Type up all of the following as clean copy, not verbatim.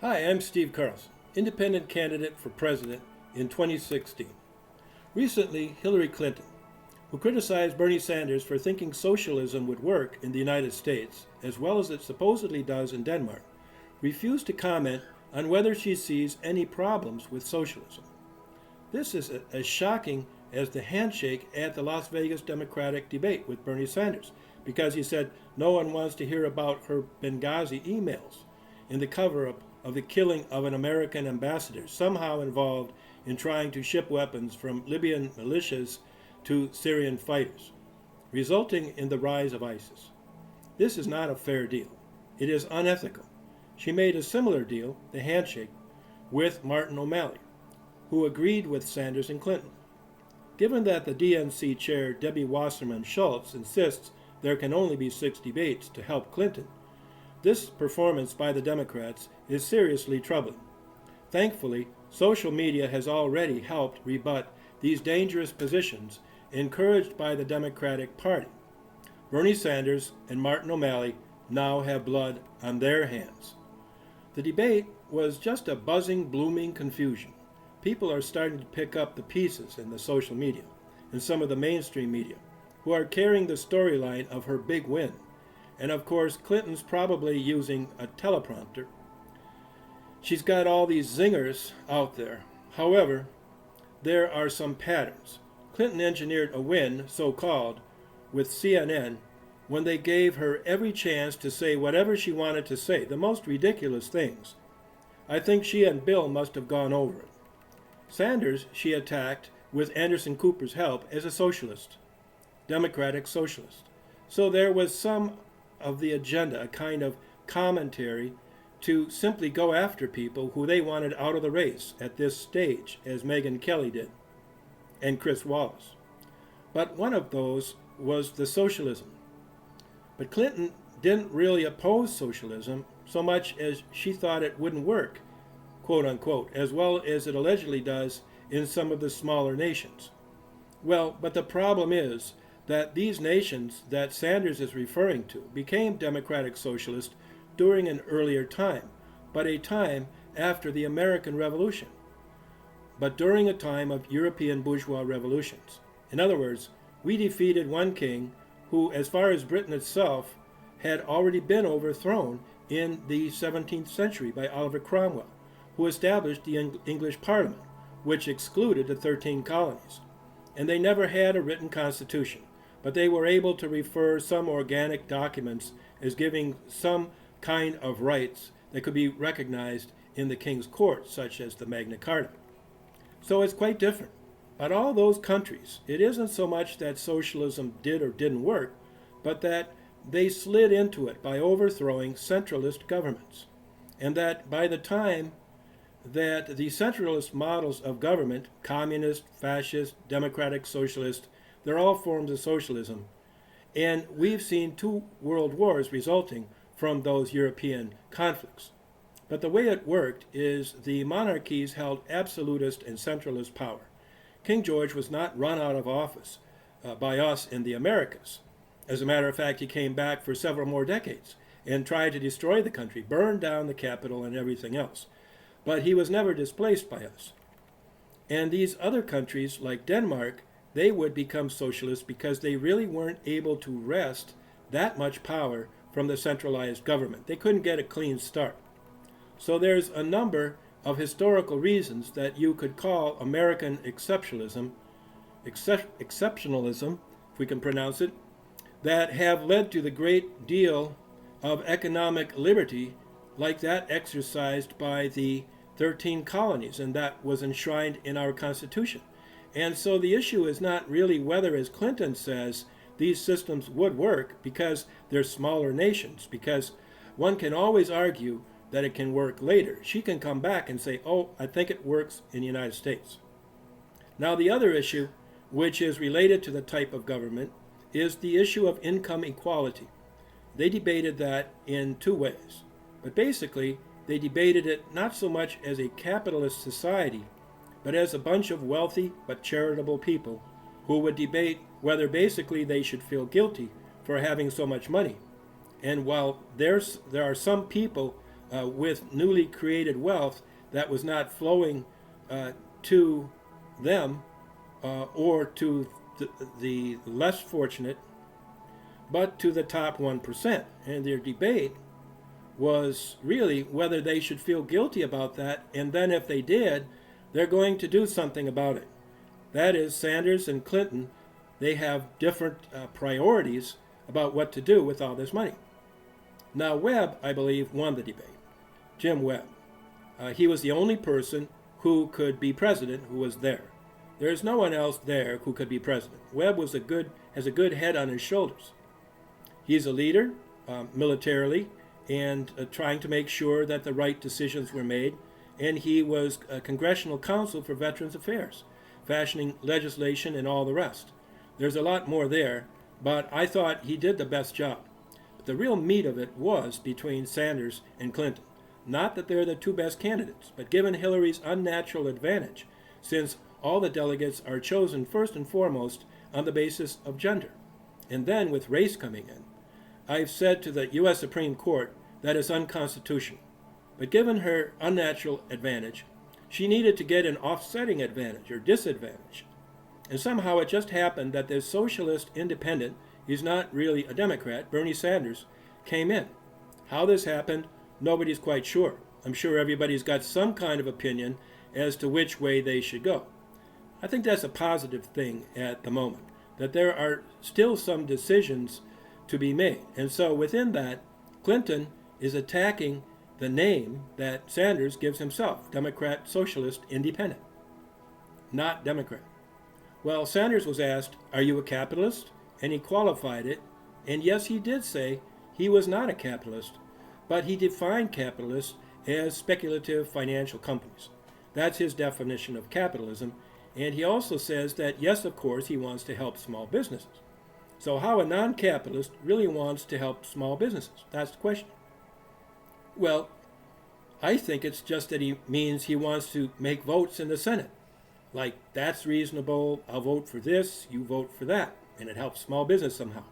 Hi, I'm Steve Carlson, independent candidate for president in 2016. Recently, Hillary Clinton, who criticized Bernie Sanders for thinking socialism would work in the United States, as well as it supposedly does in Denmark, refused to comment on whether she sees any problems with socialism. This is as shocking as the handshake at the Las Vegas Democratic debate with Bernie Sanders, because he said no one wants to hear about her Benghazi emails in the cover-up of the killing of an American ambassador, somehow involved in trying to ship weapons from Libyan militias to Syrian fighters, resulting in the rise of ISIS. This is not a fair deal. It is unethical. She made a similar deal, the handshake, with Martin O'Malley, who agreed with Sanders and Clinton. Given that the DNC chair, Debbie Wasserman-Schultz, insists there can only be 6 debates to help Clinton, this performance by the Democrats is seriously troubling. Thankfully, social media has already helped rebut these dangerous positions encouraged by the Democratic Party. Bernie Sanders and Martin O'Malley now have blood on their hands. The debate was just a buzzing, blooming confusion. People are starting to pick up the pieces in the social media and some of the mainstream media, who are carrying the storyline of her big win. And of course, Clinton's probably using a teleprompter. She's got all these zingers out there. However, there are some patterns. Clinton engineered a win, so-called, with CNN when they gave her every chance to say whatever she wanted to say, the most ridiculous things. I think she and Bill must have gone over it. Sanders she attacked with Anderson Cooper's help as a socialist, democratic socialist. So there was some of the agenda, a kind of commentary to simply go after people who they wanted out of the race at this stage, as Megyn Kelly did, and Chris Wallace. But one of those was the socialism. But Clinton didn't really oppose socialism so much as she thought it wouldn't work, quote unquote, as well as it allegedly does in some of the smaller nations. Well, but the problem is that these nations that Sanders is referring to became democratic socialist during an earlier time, but a time after the American Revolution, but during a time of European bourgeois revolutions. In other words, we defeated one king who, as far as Britain itself, had already been overthrown in the 17th century by Oliver Cromwell, who established the English Parliament, which excluded the 13 colonies. And they never had a written constitution, but they were able to refer some organic documents as giving some kind of rights that could be recognized in the king's court, such as the Magna Carta. So it's quite different. But all those countries, it isn't so much that socialism did or didn't work, but that they slid into it by overthrowing centralist governments. And that by the time that the centralist models of government, communist, fascist, democratic, socialist, they're all forms of socialism. And we've seen 2 world wars resulting from those European conflicts. But the way it worked is the monarchies held absolutist and centralist power. King George was not run out of office by us in the Americas. As a matter of fact, he came back for several more decades and tried to destroy the country, burn down the capital and everything else. But he was never displaced by us. And these other countries, like Denmark, they would become socialist because they really weren't able to wrest that much power from the centralized government. They couldn't get a clean start. So there's a number of historical reasons that you could call American exceptionalism, if we can pronounce it, that have led to the great deal of economic liberty like that exercised by the 13 colonies, and that was enshrined in our Constitution. And so the issue is not really whether, as Clinton says, these systems would work because they're smaller nations, because one can always argue that it can work later. She can come back and say, oh, I think it works in the United States. Now the other issue, which is related to the type of government, is the issue of income equality. They debated that in 2 ways. But basically, they debated it not so much as a capitalist society, but as a bunch of wealthy but charitable people who would debate whether basically they should feel guilty for having so much money. And while there are some people with newly created wealth that was not flowing to them or to the less fortunate, but to the top 1%. And their debate was really whether they should feel guilty about that, and then if they did, they're going to do something about it. That is, Sanders and Clinton, they have different priorities about what to do with all this money. Now, Webb, I believe, won the debate. Jim Webb. He was the only person who could be president who was there. There's no one else there who could be president. Webb has a good head on his shoulders. He's a leader militarily and trying to make sure that the right decisions were made. And he was a congressional counsel for Veterans Affairs, fashioning legislation and all the rest. There's a lot more there, but I thought he did the best job. But the real meat of it was between Sanders and Clinton. Not that they're the two best candidates, but given Hillary's unnatural advantage, since all the delegates are chosen first and foremost on the basis of gender. And then with race coming in, I've said to the U.S. Supreme Court that is unconstitutional. But given her unnatural advantage, she needed to get an offsetting advantage or disadvantage. And somehow it just happened that this socialist independent, he's not really a Democrat, Bernie Sanders, came in. How this happened, nobody's quite sure. I'm sure everybody's got some kind of opinion as to which way they should go. I think that's a positive thing at the moment, that there are still some decisions to be made. And so within that, Clinton is attacking the name that Sanders gives himself, Democrat, Socialist, Independent, not Democrat. Well, Sanders was asked, are you a capitalist? And he qualified it. And yes, he did say he was not a capitalist, but he defined capitalists as speculative financial companies. That's his definition of capitalism. And he also says that, yes, of course, he wants to help small businesses. So how a non-capitalist really wants to help small businesses? That's the question. Well, I think it's just that he means he wants to make votes in the Senate. Like, that's reasonable, I'll vote for this, you vote for that, and it helps small business somehow.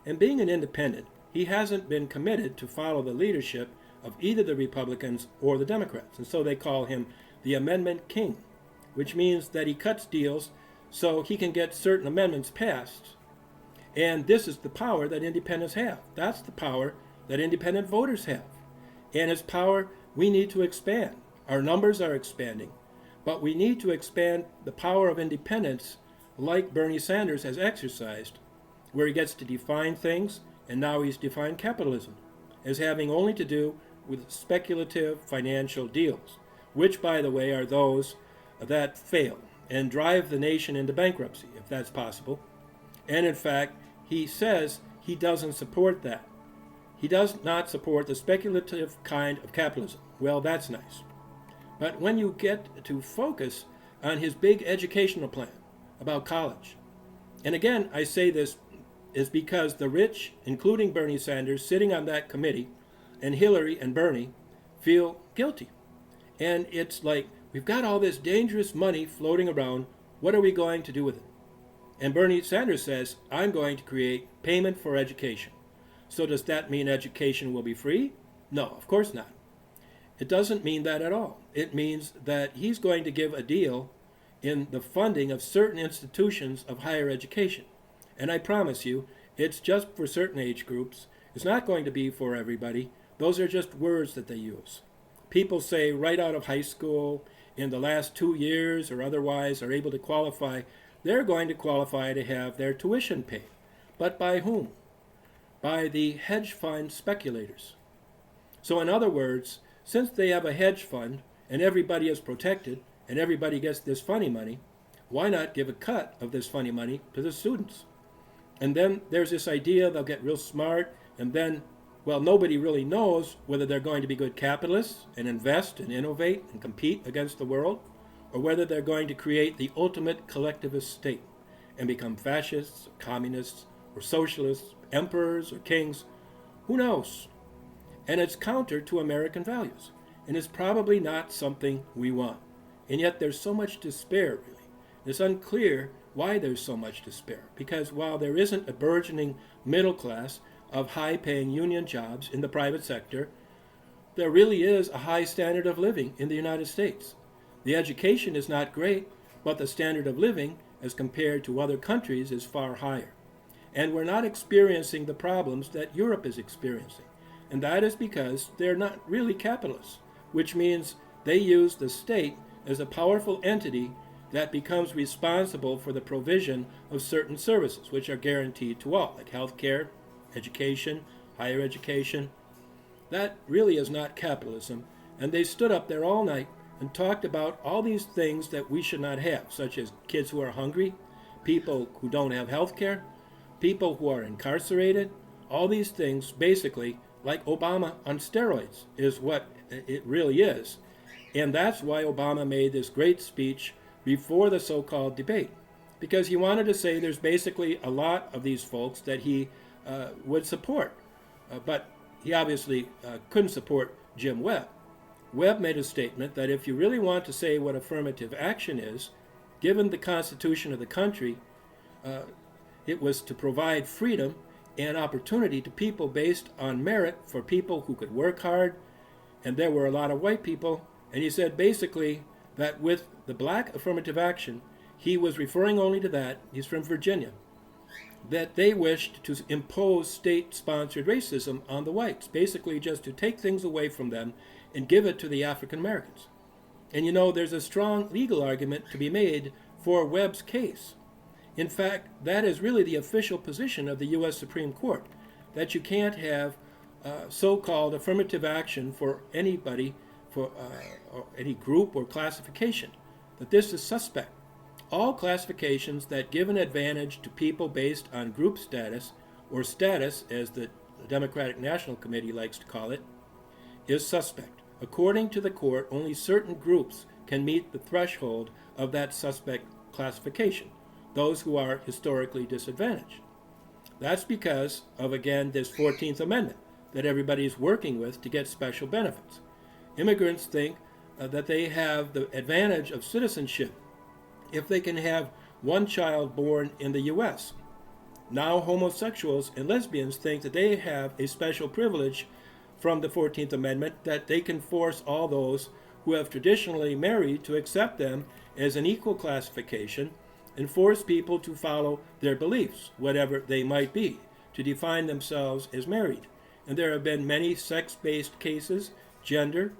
And being an independent, he hasn't been committed to follow the leadership of either the Republicans or the Democrats, and so they call him the Amendment King, which means that he cuts deals so he can get certain amendments passed. And this is the power that independents have. That's the power that independent voters have. And his power we need to expand. Our numbers are expanding, but we need to expand the power of independence like Bernie Sanders has exercised, where he gets to define things, and now he's defined capitalism as having only to do with speculative financial deals, which, by the way, are those that fail and drive the nation into bankruptcy, if that's possible. And in fact, he says he doesn't support that. He does not support the speculative kind of capitalism. Well, that's nice. But when you get to focus on his big educational plan about college, and again, I say this is because the rich, including Bernie Sanders, sitting on that committee, and Hillary and Bernie, feel guilty. And it's like, we've got all this dangerous money floating around. What are we going to do with it? And Bernie Sanders says, I'm going to create payment for education. So does that mean education will be free? No, of course not. It doesn't mean that at all. It means that he's going to give a deal in the funding of certain institutions of higher education. And I promise you, it's just for certain age groups. It's not going to be for everybody. Those are just words that they use. People say right out of high school, in the last 2 years or otherwise, are able to qualify. They're going to qualify to have their tuition paid. But by whom? By the hedge fund speculators. So in other words, since they have a hedge fund and everybody is protected and everybody gets this funny money, why not give a cut of this funny money to the students? And then there's this idea they'll get real smart, and then, well, nobody really knows whether they're going to be good capitalists and invest and innovate and compete against the world, or whether they're going to create the ultimate collectivist state and become fascists, or communists, or socialists, emperors, or kings. Who knows? And it's counter to American values, and it's probably not something we want. And yet there's so much despair, really. It's unclear why there's so much despair, because while there isn't a burgeoning middle class of high-paying union jobs in the private sector, there really is a high standard of living in the United States. The education is not great, but the standard of living as compared to other countries is far higher. And we're not experiencing the problems that Europe is experiencing. And that is because they're not really capitalists, which means they use the state as a powerful entity that becomes responsible for the provision of certain services, which are guaranteed to all, like health care, education, higher education. That really is not capitalism. And they stood up there all night and talked about all these things that we should not have, such as kids who are hungry, people who don't have health care, people who are incarcerated. All these things, basically, like Obama on steroids, is what it really is. And that's why Obama made this great speech before the so-called debate, because he wanted to say there's basically a lot of these folks that he would support. But he obviously couldn't support Jim Webb. Webb made a statement that if you really want to say what affirmative action is, given the constitution of the country, it was to provide freedom and opportunity to people based on merit for people who could work hard. And there were a lot of white people. And he said basically that with the black affirmative action, he was referring only to that, he's from Virginia, that they wished to impose state-sponsored racism on the whites, basically just to take things away from them and give it to the African Americans. And you know, there's a strong legal argument to be made for Webb's case. In fact, that is really the official position of the U.S. Supreme Court, that you can't have so-called affirmative action for anybody, for or any group or classification, that this is suspect. All classifications that give an advantage to people based on group status, or status as the Democratic National Committee likes to call it, is suspect. According to the court, only certain groups can meet the threshold of that suspect classification, those who are historically disadvantaged. That's because of, again, this 14th Amendment that everybody's working with to get special benefits. Immigrants think that they have the advantage of citizenship if they can have one child born in the U.S. Now homosexuals and lesbians think that they have a special privilege from the 14th Amendment, that they can force all those who have traditionally married to accept them as an equal classification and force people to follow their beliefs, whatever they might be, to define themselves as married. And there have been many sex-based cases, gender.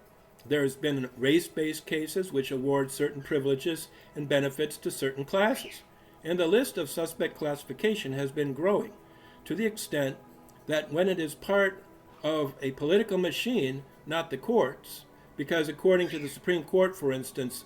There's been race-based cases which award certain privileges and benefits to certain classes. And the list of suspect classification has been growing to the extent that when it is part of a political machine, not the courts, because according to the Supreme Court, for instance,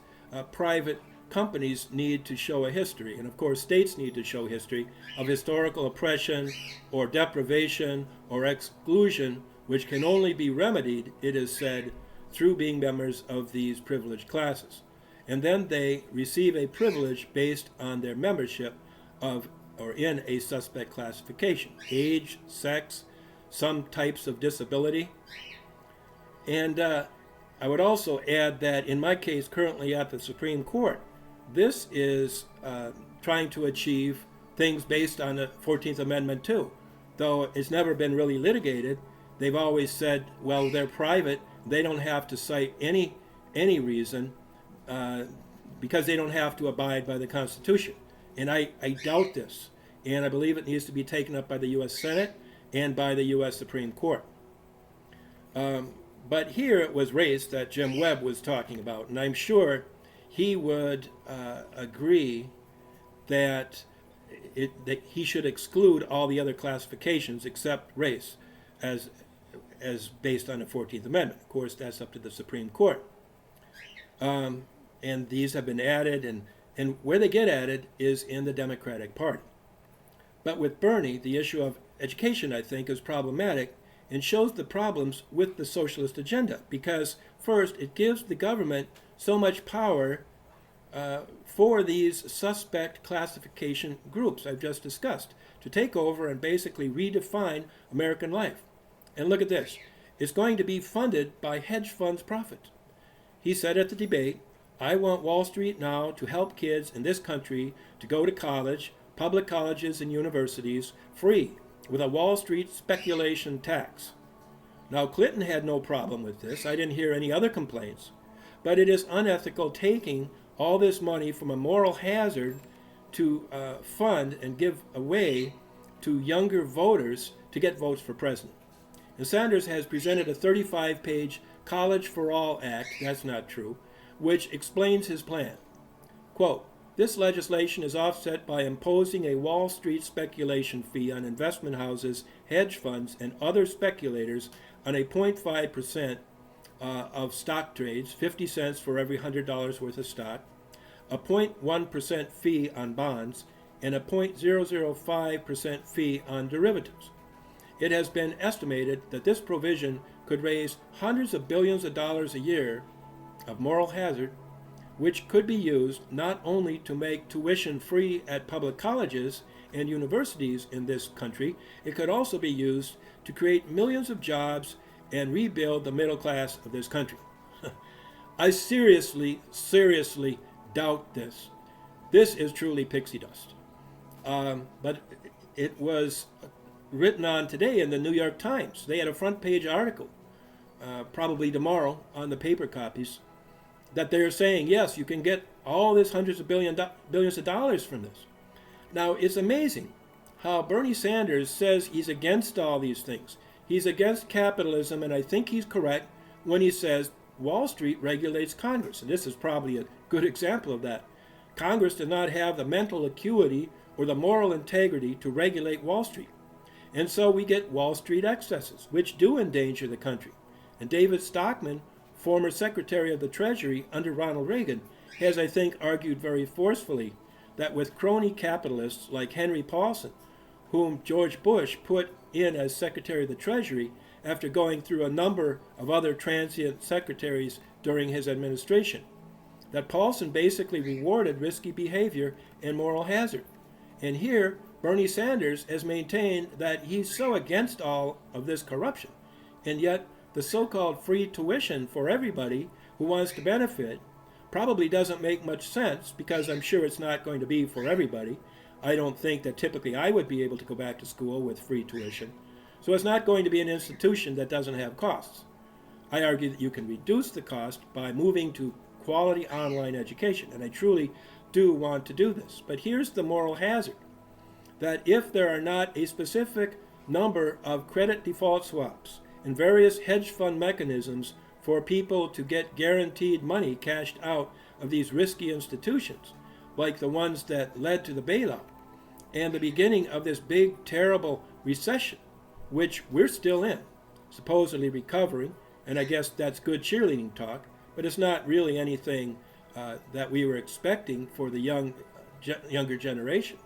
private companies need to show a history, and of course states need to show history of historical oppression or deprivation or exclusion, which can only be remedied, it is said, through being members of these privileged classes. And then they receive a privilege based on their membership of or in a suspect classification, age, sex, some types of disability. And I would also add that in my case currently at the Supreme Court, this is trying to achieve things based on the 14th Amendment too. Though it's never been really litigated, they've always said, well, they're private, they don't have to cite any reason because they don't have to abide by the Constitution. And I doubt this, and I believe it needs to be taken up by the U.S. Senate and by the U.S. Supreme Court. But here it was race that Jim Webb was talking about, and I'm sure he would agree that he should exclude all the other classifications except race as based on the 14th Amendment. Of course, that's up to the Supreme Court. And these have been added, and where they get added is in the Democratic Party. But with Bernie, the issue of education, I think, is problematic and shows the problems with the socialist agenda, because first, it gives the government so much power for these suspect classification groups I've just discussed to take over and basically redefine American life. And look at this. It's going to be funded by hedge funds' profit. He said at the debate, I want Wall Street now to help kids in this country to go to college, public colleges and universities, free, with a Wall Street speculation tax. Now, Clinton had no problem with this. I didn't hear any other complaints. But it is unethical taking all this money from a moral hazard to fund and give away to younger voters to get votes for president. And Sanders has presented a 35-page College for All Act, that's not true, which explains his plan. Quote, this legislation is offset by imposing a Wall Street speculation fee on investment houses, hedge funds, and other speculators on a 0.5% of stock trades, 50 cents for every $100 worth of stock, a 0.1% fee on bonds, and a 0.005% fee on derivatives. It has been estimated that this provision could raise hundreds of billions of dollars a year of moral hazard, which could be used not only to make tuition free at public colleges and universities in this country, it could also be used to create millions of jobs and rebuild the middle class of this country. I seriously doubt this. This is truly pixie dust. But it was written on today in the New York Times. They had a front page article, probably tomorrow on the paper copies, that they're saying, yes, you can get all this hundreds of billions of dollars from this. Now, it's amazing how Bernie Sanders says he's against all these things. He's against capitalism, and I think he's correct when he says Wall Street regulates Congress. And this is probably a good example of that. Congress does not have the mental acuity or the moral integrity to regulate Wall Street. And so we get Wall Street excesses, which do endanger the country. And David Stockman, former Secretary of the Treasury under Ronald Reagan, has, I think, argued very forcefully that with crony capitalists like Henry Paulson, whom George Bush put in as Secretary of the Treasury after going through a number of other transient secretaries during his administration, that Paulson basically rewarded risky behavior and moral hazard. And here, Bernie Sanders has maintained that he's so against all of this corruption, and yet the so-called free tuition for everybody who wants to benefit probably doesn't make much sense, because I'm sure it's not going to be for everybody. I don't think that typically I would be able to go back to school with free tuition. So it's not going to be an institution that doesn't have costs. I argue that you can reduce the cost by moving to quality online education, and I truly do want to do this. But here's the moral hazard, that if there are not a specific number of credit default swaps and various hedge fund mechanisms for people to get guaranteed money cashed out of these risky institutions, like the ones that led to the bailout and the beginning of this big, terrible recession, which we're still in, supposedly recovering, and I guess that's good cheerleading talk, but it's not really anything that we were expecting for the younger generation.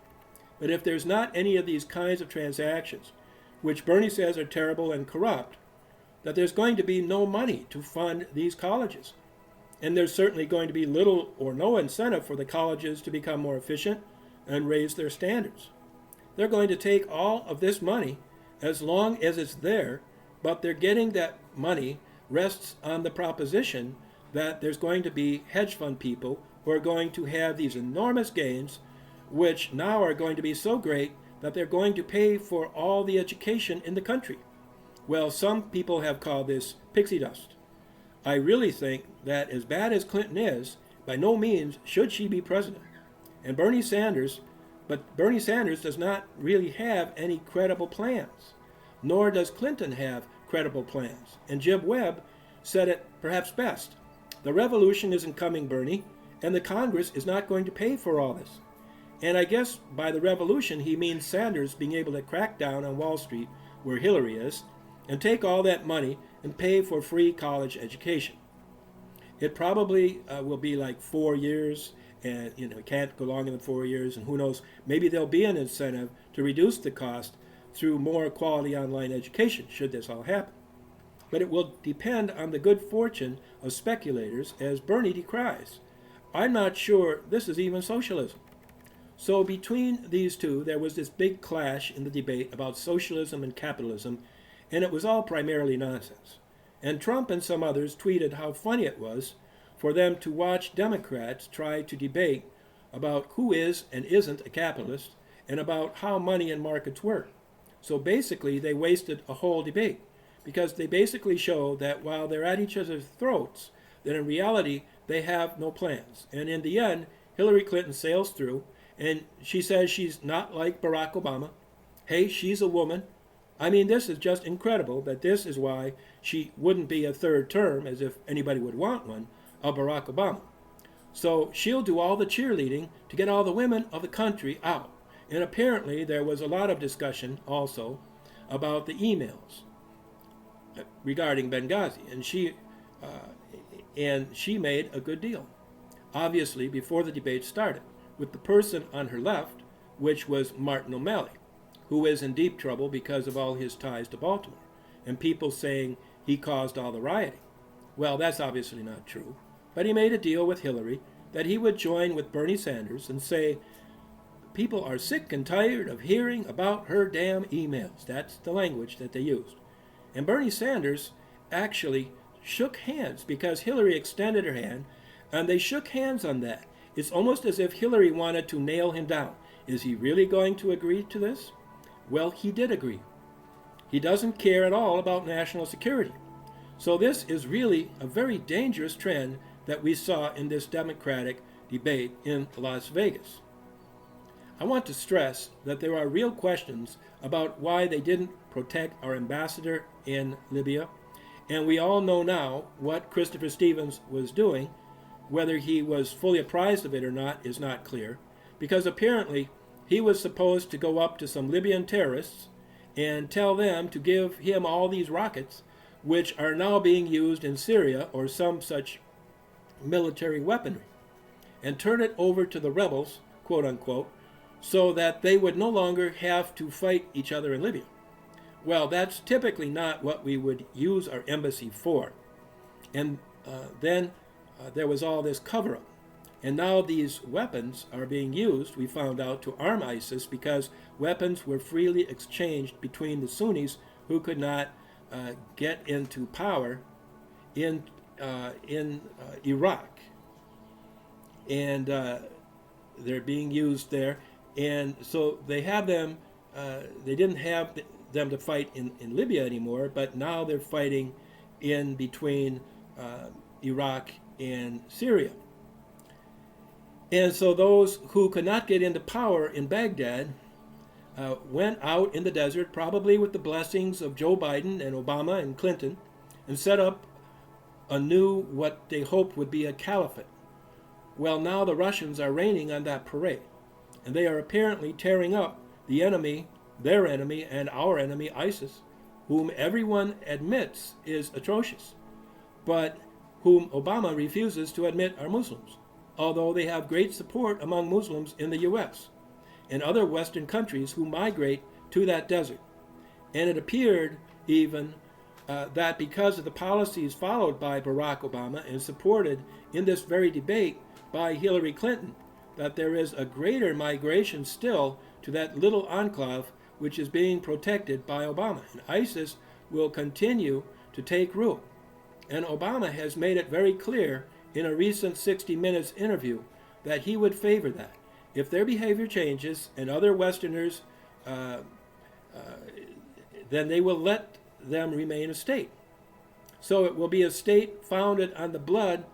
But if there's not any of these kinds of transactions, which Bernie says are terrible and corrupt, that there's going to be no money to fund these colleges. And there's certainly going to be little or no incentive for the colleges to become more efficient and raise their standards. They're going to take all of this money as long as it's there, but they're getting that money rests on the proposition that there's going to be hedge fund people who are going to have these enormous gains, which now are going to be so great that they're going to pay for all the education in the country. Well, some people have called this pixie dust. I really think that as bad as Clinton is, by no means should she be president. And Bernie Sanders does not really have any credible plans, nor does Clinton have credible plans. And Jim Webb said it perhaps best. The revolution isn't coming, Bernie, and the Congress is not going to pay for all this. And I guess by the revolution he means Sanders being able to crack down on Wall Street, where Hillary is, and take all that money and pay for free college education. It probably will be like 4 years, and it can't go longer than 4 years, and who knows, maybe there'll be an incentive to reduce the cost through more quality online education, should this all happen. But it will depend on the good fortune of speculators, as Bernie decries. I'm not sure this is even socialism. So between these two, there was this big clash in the debate about socialism and capitalism, and it was all primarily nonsense. And Trump and some others tweeted how funny it was for them to watch Democrats try to debate about who is and isn't a capitalist and about how money and markets work. So basically, they wasted a whole debate, because they basically show that while they're at each other's throats, that in reality they have no plans. And in the end, Hillary Clinton sails through, and she says she's not like Barack Obama. Hey, she's a woman. I mean, this is just incredible that this is why she wouldn't be a third term, as if anybody would want one, of Barack Obama. So she'll do all the cheerleading to get all the women of the country out. And apparently there was a lot of discussion also about the emails regarding Benghazi, and she made a good deal. Obviously, before the debate started, with the person on her left, which was Martin O'Malley, who is in deep trouble because of all his ties to Baltimore, and people saying he caused all the rioting. Well, that's obviously not true, but he made a deal with Hillary that he would join with Bernie Sanders and say, people are sick and tired of hearing about her damn emails. That's the language that they used. And Bernie Sanders actually shook hands because Hillary extended her hand, and they shook hands on that. It's almost as if Hillary wanted to nail him down. Is he really going to agree to this? Well, he did agree. He doesn't care at all about national security. So this is really a very dangerous trend that we saw in this Democratic debate in Las Vegas. I want to stress that there are real questions about why they didn't protect our ambassador in Libya, and we all know now what Christopher Stevens was doing. Whether he was fully apprised of it or not is not clear, because apparently he was supposed to go up to some Libyan terrorists and tell them to give him all these rockets, which are now being used in Syria or some such military weaponry, and turn it over to the rebels, quote unquote, so that they would no longer have to fight each other in Libya. Well, that's typically not what we would use our embassy for. And then there was all this cover-up. And now these weapons are being used, we found out, to arm ISIS because weapons were freely exchanged between the Sunnis who could not get into power in Iraq. And they're being used there. And so they have them, they didn't have them to fight in Libya anymore, but now they're fighting in between Iraq and Syria. And so those who could not get into power in Baghdad went out in the desert, probably with the blessings of Joe Biden and Obama and Clinton, and set up a new, what they hoped would be a caliphate. Well, now the Russians are raining on that parade, and they are apparently tearing up the enemy, their enemy, and our enemy, ISIS, whom everyone admits is atrocious, but whom Obama refuses to admit are Muslims, although they have great support among Muslims in the U.S. and other Western countries who migrate to that desert. And it appeared even that because of the policies followed by Barack Obama and supported in this very debate by Hillary Clinton, that there is a greater migration still to that little enclave which is being protected by Obama. And ISIS will continue to take root. And Obama has made it very clear in a recent 60 Minutes interview that he would favor that. If their behavior changes and other Westerners, then they will let them remain a state. So it will be a state founded on the blood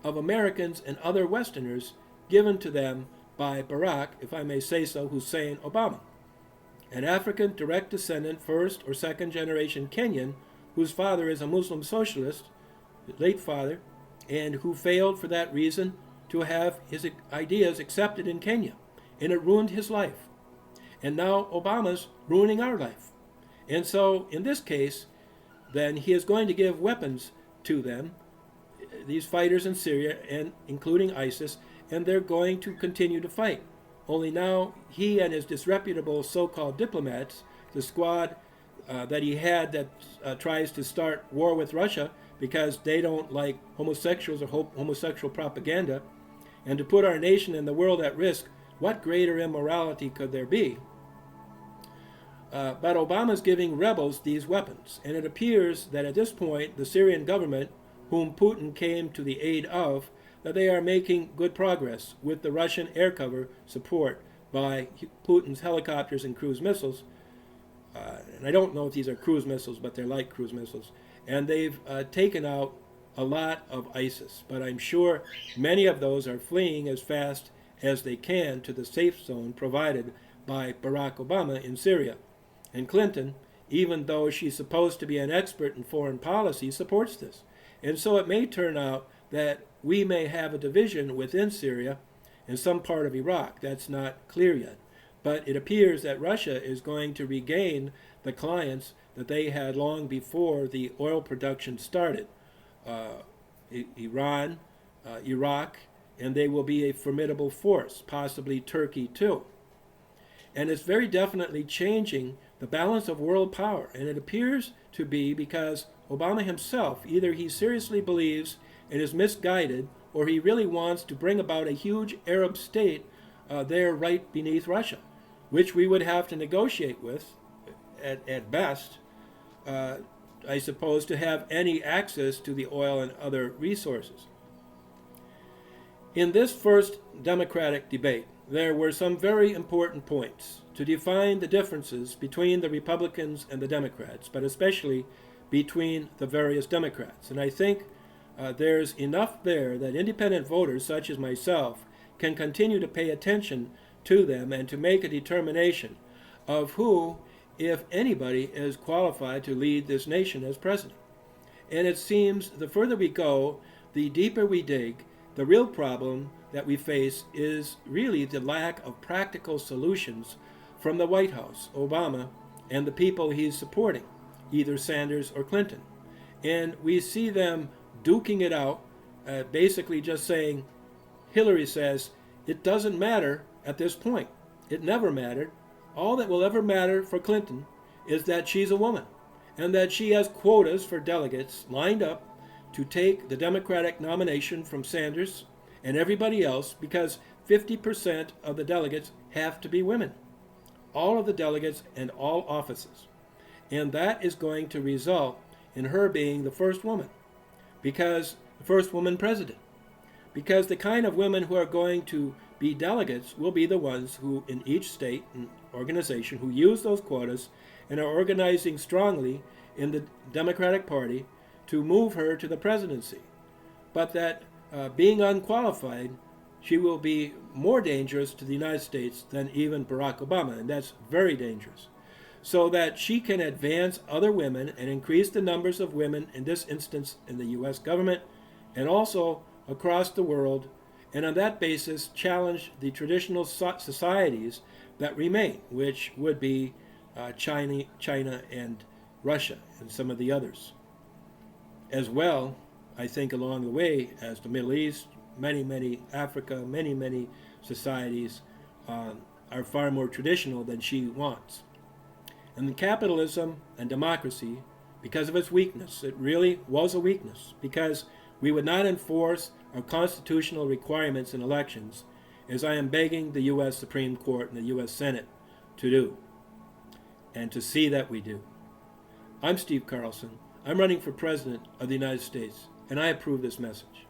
of Americans and other Westerners given to them by Barack, if I may say so, Hussein Obama, an African direct descendant, first or second generation Kenyan, whose father is a Muslim socialist, late father, and who failed for that reason to have his ideas accepted in Kenya. And it ruined his life. And now Obama's ruining our life. And so in this case, then he is going to give weapons to them, these fighters in Syria, and including ISIS, and they're going to continue to fight. Only now he and his disreputable so-called diplomats, the squad that he had that tries to start war with Russia because they don't like homosexuals or homosexual propaganda, and to put our nation and the world at risk, what greater immorality could there be? But Obama's giving rebels these weapons, and it appears that at this point the Syrian government, whom Putin came to the aid of, that they are making good progress with the Russian air cover support by Putin's helicopters and cruise missiles, and I don't know if these are cruise missiles, but they're like cruise missiles. And they've taken out a lot of ISIS. But I'm sure many of those are fleeing as fast as they can to the safe zone provided by Barack Obama in Syria. And Clinton, even though she's supposed to be an expert in foreign policy, supports this. And so it may turn out that we may have a division within Syria and some part of Iraq. That's not clear yet. But it appears that Russia is going to regain the clients that they had long before the oil production started. Iran, Iraq, and they will be a formidable force, possibly Turkey too. And it's very definitely changing the balance of world power. And it appears to be because Obama himself, either he seriously believes and is misguided, or he really wants to bring about a huge Arab state there right beneath Russia, which we would have to negotiate with at best, I suppose, to have any access to the oil and other resources. In this first Democratic debate, there were some very important points to define the differences between the Republicans and the Democrats, but especially between the various Democrats. And I think there's enough there that independent voters, such as myself, can continue to pay attention to them and to make a determination of who, if anybody, is qualified to lead this nation as president. And it seems the further we go, the deeper we dig, the real problem that we face is really the lack of practical solutions from the White House, Obama, and the people he's supporting, either Sanders or Clinton. And we see them duking it out, basically just saying, Hillary says, it doesn't matter at this point. It never mattered. All that will ever matter for Clinton is that she's a woman and that she has quotas for delegates lined up to take the Democratic nomination from Sanders and everybody else, because 50% of the delegates have to be women. All of the delegates and all offices. And that is going to result in her being the first woman, because the first woman president. Because the kind of women who are going to be delegates will be the ones who, in each state and organization, who use those quotas and are organizing strongly in the Democratic Party to move her to the presidency. But that being unqualified, she will be more dangerous to the United States than even Barack Obama, and that's very dangerous. So that she can advance other women and increase the numbers of women, in this instance in the U.S. government, and also across the world, and on that basis challenge the traditional societies that remain, which would be China and Russia and some of the others. As well, I think along the way, as the Middle East, many Africa, many societies are far more traditional than she wants. And capitalism and democracy, because of its weakness, it really was a weakness, because we would not enforce our constitutional requirements in elections, as I am begging the U.S. Supreme Court and the U.S. Senate to do, and to see that we do. I'm Steve Carlson. I'm running for President of the United States, and I approve this message.